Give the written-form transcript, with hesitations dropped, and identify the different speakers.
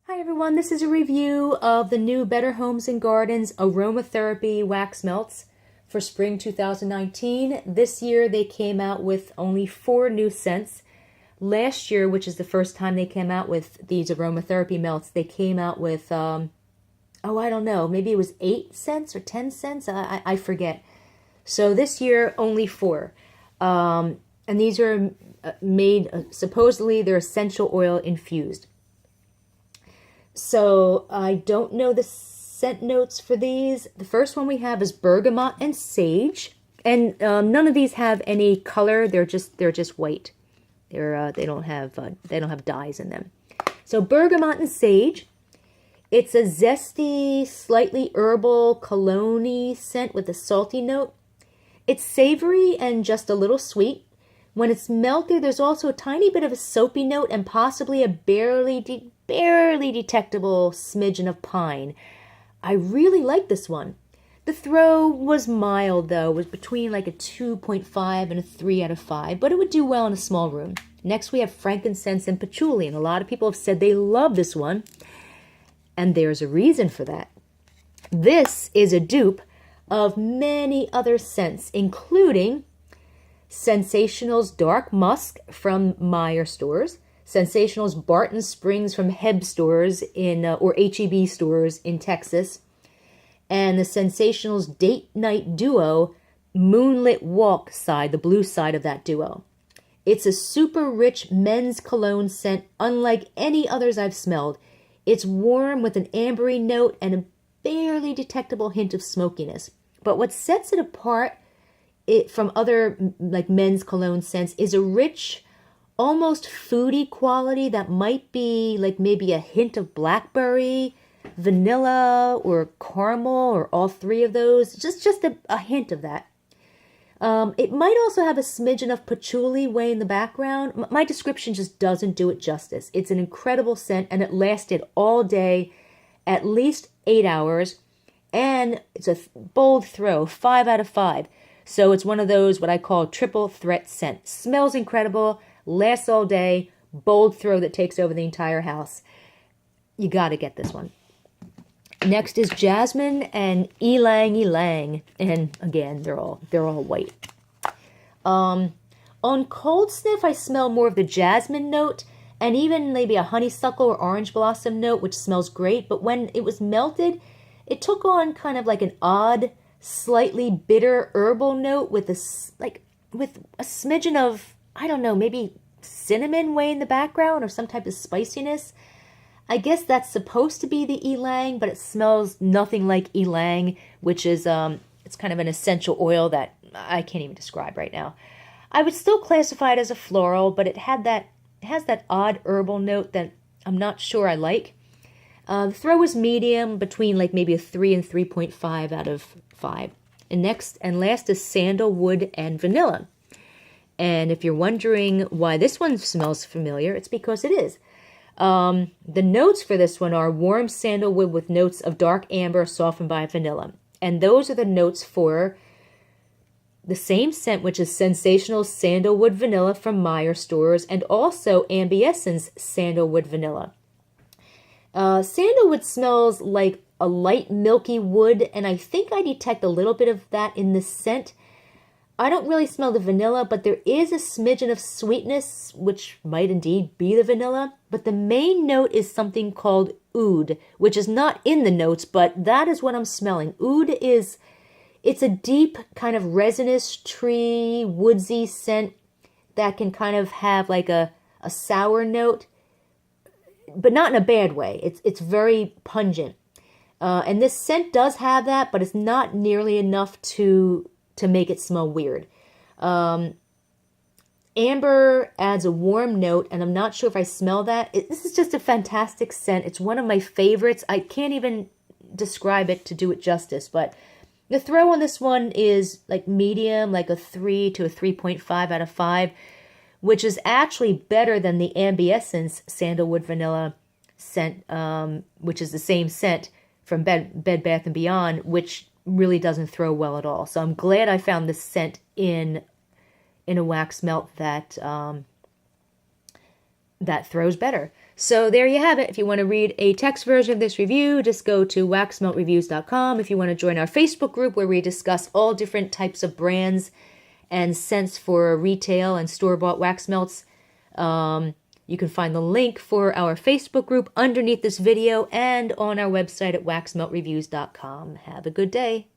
Speaker 1: Hi everyone, this is a review of the new Better Homes and Gardens Aromatherapy Wax Melts for spring 2019. This year they came out with only 4 new scents. Last year, which is the first time they came out with these aromatherapy melts, they came out with, I don't know, maybe it was 8 cents or 10 cents, I forget. So this year, only 4. And these are made, supposedly they're essential oil infused. So I don't know the scent notes for these. The first one we have is Bergamot and Sage, and none of these have any color. They're just white. They don't have dyes in them. So Bergamot and Sage. It's a zesty, slightly herbal cologne-y scent with a salty note. It's savory and just a little sweet. When it's melted, there's also a tiny bit of a soapy note and possibly a barely detectable smidgen of pine. I really like this one. The throw was mild, though. It was between like a 2.5 and a 3 out of 5, but it would do well in a small room. Next, we have Frankincense and Patchouli, and a lot of people have said they love this one, and there's a reason for that. This is a dupe of many other scents, including Sensational's Dark Musk from Meyer stores, Sensational's Barton Springs from Heb stores or HEB stores in Texas, and the Sensational's Date Night Duo Moonlit Walk side, the blue side of that duo. It's a super rich men's cologne scent unlike any others I've smelled. It's warm with an ambery note and a barely detectable hint of smokiness. But what sets it apart from other like men's cologne scents is a rich, almost foodie quality that might be like maybe a hint of blackberry, vanilla, or caramel, or all 3 of those. Just a hint of that. It might also have a smidgen of patchouli way in the background. My description just doesn't do it justice. It's an incredible scent, and it lasted all day, at least 8 hours, and it's a bold throw, 5 out of 5. So it's one of those, what I call triple threat scent. Smells incredible, lasts all day, bold throw that takes over the entire house. You got to get this one. Next is Jasmine and Elang. And again, they're all white. On cold sniff, I smell more of the jasmine note and even maybe a honeysuckle or orange blossom note, which smells great. But when it was melted, it took on kind of like an odd, slightly bitter herbal note with a smidgen of, I don't know, maybe cinnamon way in the background or some type of spiciness. I guess that's supposed to be the ylang, but it smells nothing like ylang, which is it's kind of an essential oil that I can't even describe right now. I would still classify it as a floral, but it has that odd herbal note that I'm not sure I like. The throw is medium, between like maybe a 3 and 3.5 out of 5. And next and last is Sandalwood and Vanilla. And if you're wondering why this one smells familiar, it's because it is. The notes for this one are warm sandalwood with notes of dark amber softened by vanilla. And those are the notes for the same scent, which is Sensational Sandalwood Vanilla from Meyer stores, and also Ambiescence's Sandalwood Vanilla. Sandalwood smells like a light milky wood, and I think I detect a little bit of that in this scent. I don't really smell the vanilla, but there is a smidgen of sweetness, which might indeed be the vanilla. But the main note is something called oud, which is not in the notes, but that is what I'm smelling. Oud it's a deep kind of resinous tree, woodsy scent that can kind of have like a sour note, but not in a bad way. It's very pungent. And this scent does have that, but it's not nearly enough to make it smell weird. Amber adds a warm note, and I'm not sure if I smell that. This is just a fantastic scent. It's one of my favorites. I can't even describe it to do it justice, but the throw on this one is like medium, like a 3 to a 3.5 out of 5, which is actually better than the Ambiescence Sandalwood Vanilla scent, which is the same scent from Bed Bath & Beyond, which really doesn't throw well at all. So I'm glad I found this scent in a wax melt that that throws better. So there you have it. If you want to read a text version of this review, just go to waxmeltreviews.com. If you want to join our Facebook group where we discuss all different types of brands and scents for retail and store-bought wax melts, you can find the link for our Facebook group underneath this video and on our website at waxmeltreviews.com. Have a good day.